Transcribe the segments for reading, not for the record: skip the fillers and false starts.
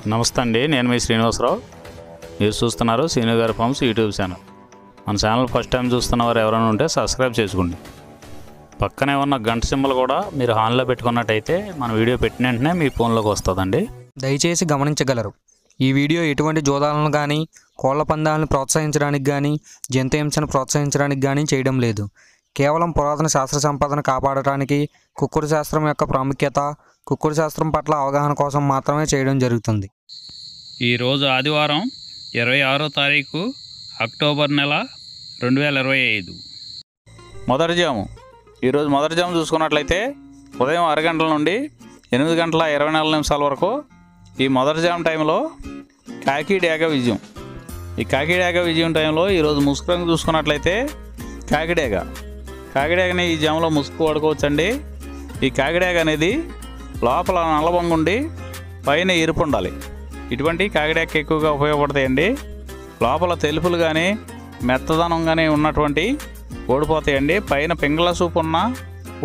నమస్తే అండి, నేను మీ శ్రీనివాసరావు. మీరు చూస్తున్నారు శ్రీను గారి ఫార్మ్స్ యూట్యూబ్ ఛానల్. మన ఛానల్ ఫస్ట్ టైం చూస్తున్నవారు ఎవరైనా ఉంటే సబ్స్క్రైబ్ చేసుకోండి. పక్కనే ఉన్న గంట సింబల్ కూడా మీరు ఆన్లో పెట్టుకున్నట్టయితే మన వీడియో పెట్టిన వెంటనే మీ ఫోన్లోకి వస్తుందండి. దయచేసి గమనించగలరు, ఈ వీడియో ఎటువంటి జోదాలను కానీ కోళ్ల పందాలను ప్రోత్సహించడానికి కానీ జంతు హింసను ప్రోత్సహించడానికి కానీ చేయడం లేదు. కేవలం పురాతన శాస్త్ర సంపదను కాపాడటానికి, కుక్కుడు శాస్త్రం యొక్క ప్రాముఖ్యత, కుక్కుడు శాస్త్రం పట్ల అవగాహన కోసం మాత్రమే చేయడం జరుగుతుంది. ఈరోజు ఆదివారం 26వ తారీఖు అక్టోబర్ నెల 2025 మొదటి జాము. ఈరోజు మొదటి జాము చూసుకున్నట్లయితే ఉదయం 6 గంటల నుండి 8 గంటల 24 నిమిషాల వరకు ఈ మొదటి జాము టైంలో కాకి డేగ విజయం. ఈ కాకి డేగ విజయం టైంలో ఈరోజు ముసుగు రంగు చూసుకున్నట్లయితే కాకిడేగని ఈ జాములో ముసుగు వాడుకోవచ్చండి. ఈ కాకిడేగ అనేది లోపల నల్లబొంగు ఉండి పైన ఎరుపు ఉండాలి. ఇటువంటి కాకిడేగ ఎక్కువగా ఉపయోగపడతాయండి. లోపల తెలుపులు కానీ మెత్తదనం కానీ ఉన్నటువంటి ఓడిపోతాయండి. పైన పింగళ సూపు ఉన్న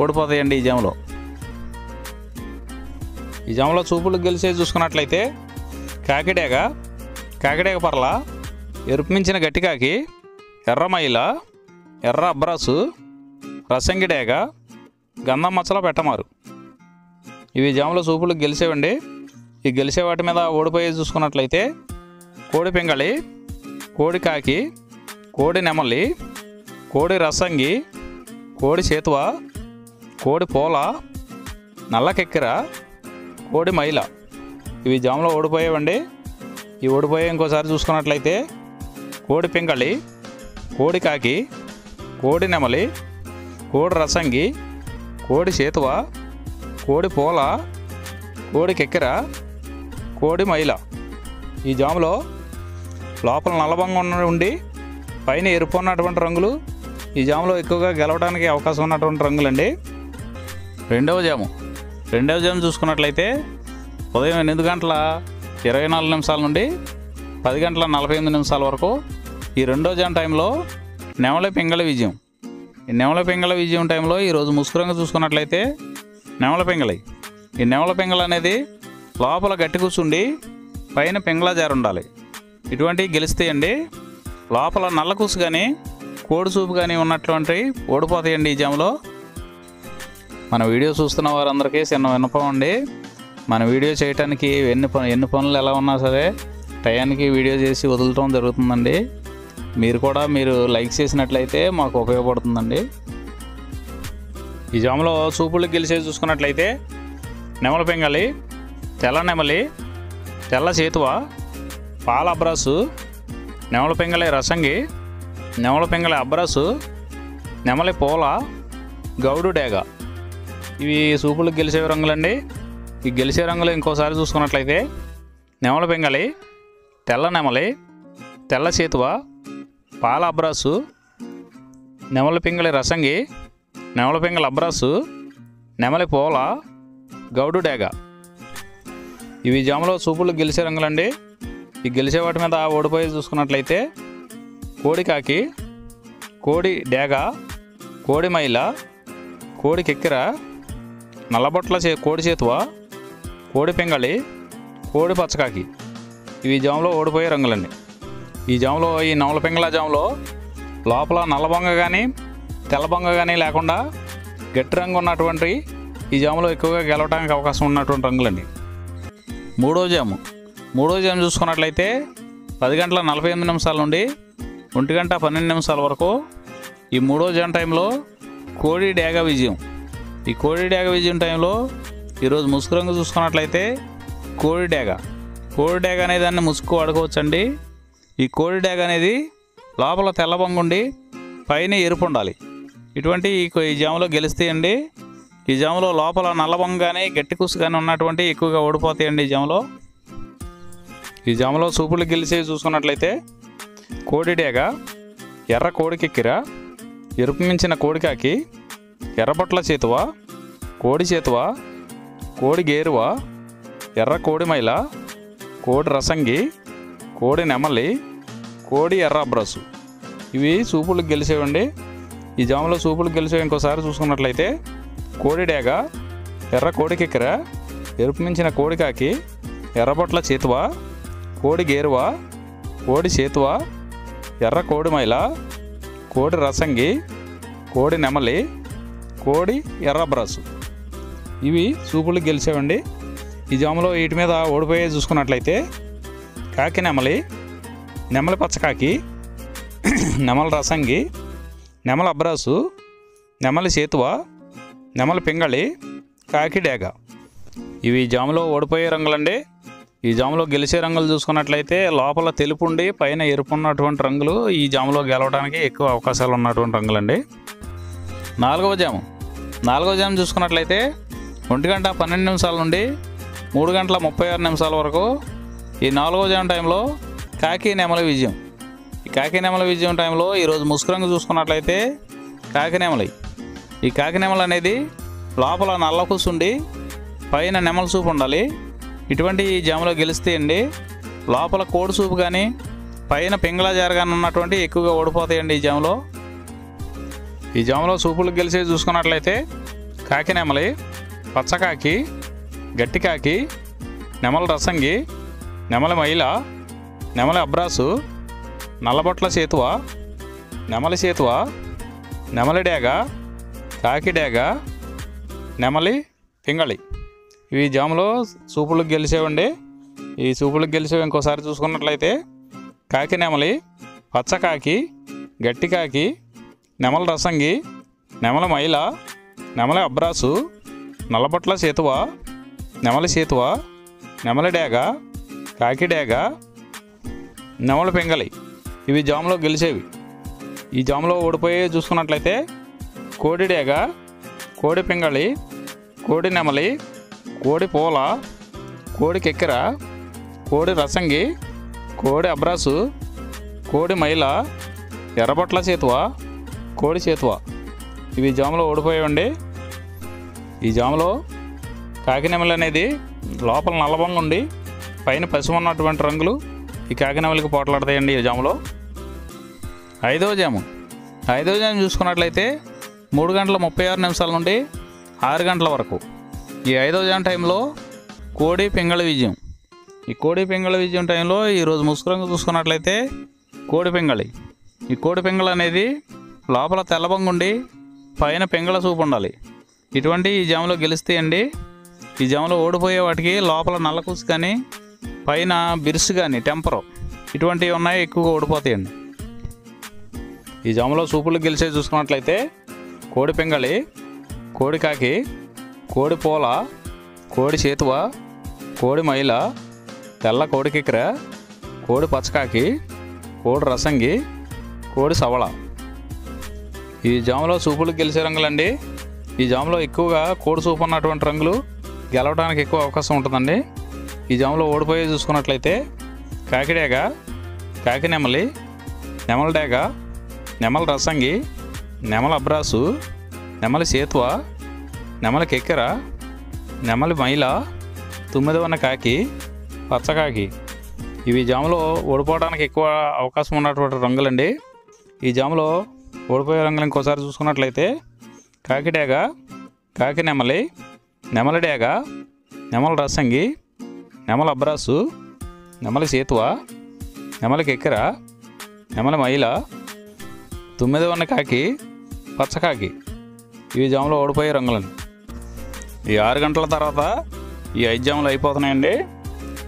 ఓడిపోతాయండి. ఈ జాములో చూపులు గెలిచేది చూసుకున్నట్లయితే కాకిడేగ పర్ల, ఎరుపు మించిన గట్టికాకి, ఎర్రమైల, ఎర్ర అబ్రాసు, రసంగిడేగ, గంధం మచ్చల పెట్టమారు. ఇవి జాములో చూపులు గెలిచేవండి. ఈ గెలిచే వాటి మీద ఓడిపోయేది చూసుకున్నట్లయితే కోడి పింగళి, కోడి కాకి, కోడి నెమలి, కోడి రసంగి, కోడి చేతువ, కోడి పోల, నల్లకెక్కిర, కోడి మైల. ఇవి జాములో ఓడిపోయేవండి. ఈ ఓడిపోయే ఇంకోసారి చూసుకున్నట్లయితే కోడి పింగళి, కోడి కాకి, కోడి నెమలి, కోడి రసంగి, కోడి చేతువ, కోడి పోల, కోడి కెక్కిర, కోడి మైల. ఈ జాములో లోపల నల్లబంగా ఉండి పైన ఎరుపు ఉన్నటువంటి రంగులు ఈ జాములో ఎక్కువగా గెలవడానికి అవకాశం ఉన్నటువంటి రంగులండి. రెండవ జాము చూసుకున్నట్లయితే ఉదయం 8 గంటల 24 నిమిషాల నుండి 10 గంటల 48 నిమిషాల వరకు ఈ రెండో జాము టైంలో నెమలి పింగళి విజయం. ఈ నెమల పింగళ విజయం టైంలో ఈరోజు ముసుగు రంగు చూసుకున్నట్లయితే నెమల పింగళి. ఈ నెమల పింగళ అనేది లోపల గట్టి కూర్చుండి పైన పింగళ జారు ఉండాలి. ఇటువంటివి గెలుస్తాయండి. లోపల నల్ల కూసు కానీ కోడి సూపు కానీ ఉన్నటువంటి ఓడిపోతాయండి ఈ జాములో. మన వీడియో చూస్తున్న వారందరికీ చిన్న విన్నపం అండి. మన వీడియో చేయడానికి ఎన్ని పనులు ఎలా ఉన్నా సరే టయానికి వీడియో చేసి వదలటం జరుగుతుందండి. మీరు లైక్ చేసినట్లయితే మాకు ఉపయోగపడుతుందండి. ఈ జాములో చూపులు గెలిచేది చూసుకున్నట్లయితే నెమల పింగళి, తెల్ల నెమలి, తెల్ల చేతువ, పాల అబ్రాసు, నెమల పింగళి రసంగి, నెమల పింగళి అబ్రాసు, నెమలి పోల, గౌడు డేగ. ఇవి చూపులు గెలిచే రంగులండి. ఈ గెలిచే రంగులు ఇంకోసారి చూసుకున్నట్లయితే నెమల పింగళి, తెల్ల నెమలి, తెల్ల చేతువ, పాల అబ్రాసు, నెమలి పింగళి రసంగి, నెమలి పింగళి అబ్రాసు, నెమలి పోల, గౌడు డేగ. ఇవి జాములో చూపులు గెలిచే రంగులండి. ఈ గెలిచే వాటి మీద ఓడిపోయి చూసుకున్నట్లయితే కోడి కాకి, కోడి డేగ, కోడి మైల, కోడి కెక్కిర, నల్లబొట్ల కోడి చేతువ, కోడి పింగళి, కోడి పచ్చకాకి. ఇవి జాములో ఓడిపోయే రంగులండి. ఈ జాములో ఈ నెమల పింగళ జాములో లోపల నల్లబొంగ కానీ తెల్లబొంగ కానీ లేకుండా గట్టి రంగు ఉన్నటువంటి ఈ జాములో ఎక్కువగా గెలవడానికి అవకాశం ఉన్నటువంటి రంగులండి. మూడో జాము చూసుకున్నట్లయితే 10 గంటల 48 నిమిషాల నుండి 1 గంట 12 నిమిషాల వరకు ఈ మూడో జాము టైంలో కోడి డేగ విజయం. ఈ కోడి డేగ విజయం టైంలో ఈరోజు ముసుగు రంగు చూసుకున్నట్లయితే కోడి డేగ అనే దాన్ని ముసుగు వాడుకోవచ్చండి. ఈ కోడి డేగ అనేది లోపల తెల్లబొంగు ఉండి పైన ఎరుపు ఉండాలి. ఇటువంటి ఈ జాములో గెలుస్తాయండి. ఈ జాములో లోపల నల్లబొంగు కానీ గట్టి కూసు కానీ ఉన్నటువంటి ఎక్కువగా ఓడిపోతాయండి. ఈ జాములో చూపులు గెలిచేవి చూసుకున్నట్లయితే కోడి డేగ, ఎర్ర కోడి కెక్కిర, ఎరుపు మించిన కోడికాకి, ఎర్రబొట్ల చేతువ, కోడి చేతువ, కోడి గేరువ, ఎర్ర కోడి మైల, కోడి రసంగి, కోడి నెమలి, కోడి ఎర్ర అబ్రాసు. ఇవి చూపులు గెలిచేవండి. ఈ జాములో చూపులు గెలిచేవి ఇంకోసారి చూసుకున్నట్లయితే కోడి డేగ, ఎర్ర కోడి కెక్కిర, ఎరుపు మించిన కోడి కాకి, ఎర్రబొట్ల చేతువ, కోడి గేరువ, కోడి చేతువ, ఎర్ర కోడి మైల, కోడి రసంగి, కోడి నెమలి, కోడి ఎర్ర అబ్రాసు. ఇవి సూపులకు గెలిచేవండి. ఈ జాములో వీటి మీద ఓడిపోయే చూసుకున్నట్లయితే కాకి నెమలి, నెమలి పచ్చకాకి, నెమలి రసంగి, నెమలి అబ్రాసు, నెమలి చేతువ, నెమలి పింగళి, కాకి డేగ. ఇవి జాములో ఓడిపోయే రంగులండి. ఈ జాములో గెలిచే రంగులు చూసుకున్నట్లయితే లోపల తెలుపు ఉండి పైన ఎరుపు ఉన్నటువంటి రంగులు ఈ జాములో గెలవడానికి ఎక్కువ అవకాశాలు ఉన్నటువంటి రంగులండి. నాలుగవ జాము చూసుకున్నట్లయితే 1:12 నుండి 3:36 వరకు ఈ 4వ జాము టైంలో కాకి నెమలి విజయం. ఈ కాకి నెమలి విజయం టైంలో ఈరోజు ముసుగు రంగు చూసుకున్నట్లయితే కాకి నెమలి. ఈ కాకి నెమలి అనేది లోపల నల్ల కూసుండి పైన నెమలి సూపు ఉండాలి. ఇటువంటి ఈ జాములో గెలుస్తాయండి. లోపల కోడి సూపు కానీ పైన పింగళ జారగానే ఉన్నటువంటి ఎక్కువగా ఓడిపోతాయండి ఈ జాములో సూపులకు గెలిచే చూసుకున్నట్లయితే కాకి నెమలి, పచ్చకాకి, గట్టి కాకి, నెమలి రసంగి, నెమలి మైల, నెమలి అబ్రాసు, నల్లబొట్ల చేతువ, నెమలి చేతువ, నెమలి డేగ, కాకి డేగ, నెమలి పింగళి. ఇవి జాములో సూపులకు గెలిచేవండి. ఈ సూపులకు గెలిచేవి ఇంకోసారి చూసుకున్నట్లయితే కాకి నెమలి, పచ్చకాకి, గట్టి కాకి, నెమలి రసంగి, నెమలి మైల, నెమలి అబ్రాసు, నల్లబొట్ల చేతువ, నెమలి చేతువ, నెమలి డేగ, కాకి డేగ, నెమలి పింగళి. ఇవి జాములో గెలిచేవి. ఈ జాములో ఓడిపోయే చూసుకున్నట్లయితే కోడి డేగ, కోడి పింగళి, కోడి నెమలి, కోడి పూల, కోడి కెక్కెర, కోడి రసంగి, కోడి అబ్రాసు, కోడి మైల, ఎర్రబొట్ల చేతువ, కోడి చేతువ. ఇవి జాములో ఓడిపోయాయండి. ఈ జాములో కాకి నెమలి అనేది లోపల నల్లబంగా ఉండి పైన పసుపు ఉన్నటువంటి రంగులు ఈ కాకి నెమలికి పోట్లాడతాయండి ఈ జాములో. ఐదవ జాము చూసుకున్నట్లయితే 3:36 నుండి 6 గంటల వరకు ఈ 5వ జాము టైంలో కోడి పింగళి విజయం. ఈ కోడి పింగళి విజయం టైంలో ఈరోజు ముసుగు రంగు చూసుకున్నట్లయితే కోడి పింగళి. ఈ కోడి పింగళి అనేది లోపల తెల్లబంగుండి పైన పింగళ సూపు ఉండాలి. ఇటువంటి ఈ జాములో గెలుస్తాయండి. ఈ జాములో ఓడిపోయే వాటికి లోపల నల్లకూసు కానీ పైన బిరుసు కానీ టెంపరు ఇటువంటివి ఉన్నాయి, ఎక్కువగా ఓడిపోతాయండి. ఈ జాములో సూపులు గెలిచే చూసుకున్నట్లయితే కోడి పింగళి, కోడి కాకి, కోడి పూల, కోడి చేతువ, కోడి మైల, తెల్ల కోడి కిక్కెర, కోడి పచ్చకాకి, కోడి రసంగి, కోడి సవళ. ఈ జాములో సూపులు గెలిచే రంగులండి. ఈ జాములో ఎక్కువగా కోడి సూపు ఉన్నటువంటి రంగులు గెలవడానికి ఎక్కువ అవకాశం ఉంటుందండి. ఈ జాములో ఓడిపోయే చూసుకున్నట్లయితే కాకి డేగ, కాకి నెమలి, నెమలి డేగ, నెమలి రసంగి, నెమలి అబ్రాసు, నెమలి చేతువ, నెమలి కెక్కెర, నెమలి మైల, 9వ కాకి, పచ్చకాకి. ఇవి జాములో ఓడిపోవడానికి ఎక్కువ అవకాశం ఉన్నటువంటి రంగులండి. ఈ జాములో ఓడిపోయే రంగులు ఇంకోసారి చూసుకున్నట్లయితే కాకి డేగ, కాకి నెమలి, నెమలి డేగ, నెమలి రసంగి, నెమలి అబ్రాసు, నెమలి చేతువ, నెమలి కెక్కెర, నెమలి మైల, 9వ కాకి, పచ్చకాకి. ఇవి జాములో ఓడిపోయే రంగులండి. ఈ 6 గంటల తర్వాత ఈ 5 జాములు అయిపోతున్నాయండి.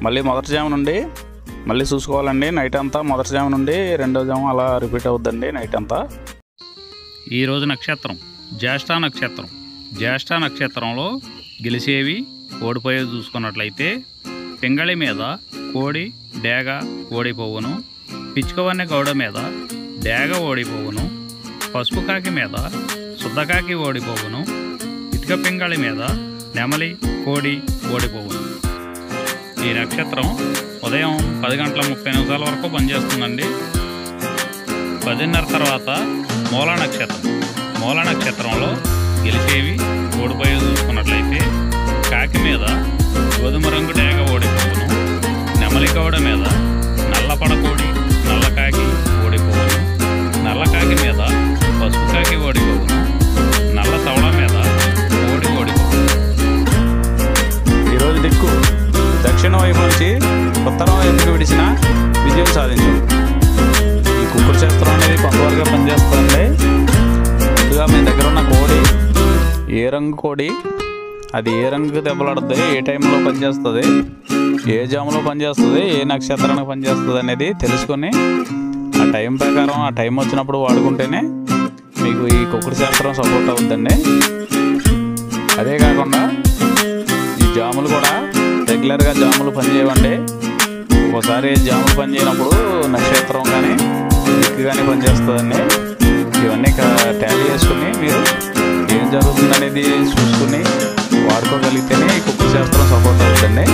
మళ్ళీ మొదటి జాము నుండి మళ్ళీ చూసుకోవాలండి. నైట్ అంతా మొదటి జాము నుండి 2వ జాము అలా రిపీట్ అవుద్దండి నైట్ అంతా. ఈరోజు నక్షత్రం జ్యేష్ఠ నక్షత్రంలో గెలిచేవి ఓడిపోయేది చూసుకున్నట్లయితే పింగళి మీద కోడి డేగ ఓడిపోవును, పిచ్చుకవన్నె గౌడ మీద డేగ ఓడిపోవును, పసుపు కాకి మీద శుద్ధకాకి ఓడిపోవును, ఇటుక పింగళి మీద నెమలి కోడి ఓడిపోవును. ఈ నక్షత్రం ఉదయం 10:30 వరకు పనిచేస్తుందండి. 10:30 తర్వాత మూల నక్షత్రంలో గెలిచేవి ఓడిపోయేది చూసుకున్నట్లయితే కాకి మీద గోధుమ రంగు డేగ ఓడిపోవును, నెమలి గౌడ మీద నల్లపడకోడి నల్లకాకి ఓడిపోవును, నల్లకాకి మీద పసుపు కాకి ఓడిపోవును, నల్ల సవళ మీద కోడి ఓడిపోవును. ఈరోజు దిక్కు దక్షిణ వైపు నుంచి ఉత్తరం ఎందుకు విడిచినా విజయం సాధించు. ఈ కుక్కుడు శాస్త్రం అనేది కొంతవరకు పనిచేస్తుంది. ముందుగా మీ దగ్గర ఉన్న కోడి ఏ రంగు కోడి, అది ఏ రంగు దెబ్బలాడుతుంది, ఏ టైంలో పనిచేస్తుంది, ఏ జాములో పనిచేస్తుంది, ఏ నక్షత్రానికి పనిచేస్తుంది అనేది తెలుసుకొని ఆ టైం ప్రకారం ఆ టైం వచ్చినప్పుడు వాడుకుంటేనే మీకు ఈ కుక్కుడు శాస్త్రం సపోర్ట్ అవుతుందండి. అదే కాకుండా ఈ జాములు కూడా రెగ్యులర్గా జాములు పనిచేయవండి. ఒకసారి జాములు పనిచేయనప్పుడు నక్షత్రం కానీ దిక్కు కానీ పనిచేస్తుందండి. ఇవన్నీ టాలీ చేసుకుని మీరు ఏం జరుగుతుందనేది చూసుకుని వాడుకోగలిగితేనే ఈ కుక్కుడు శాస్త్రం సపోర్ట్ అవుతుందండి.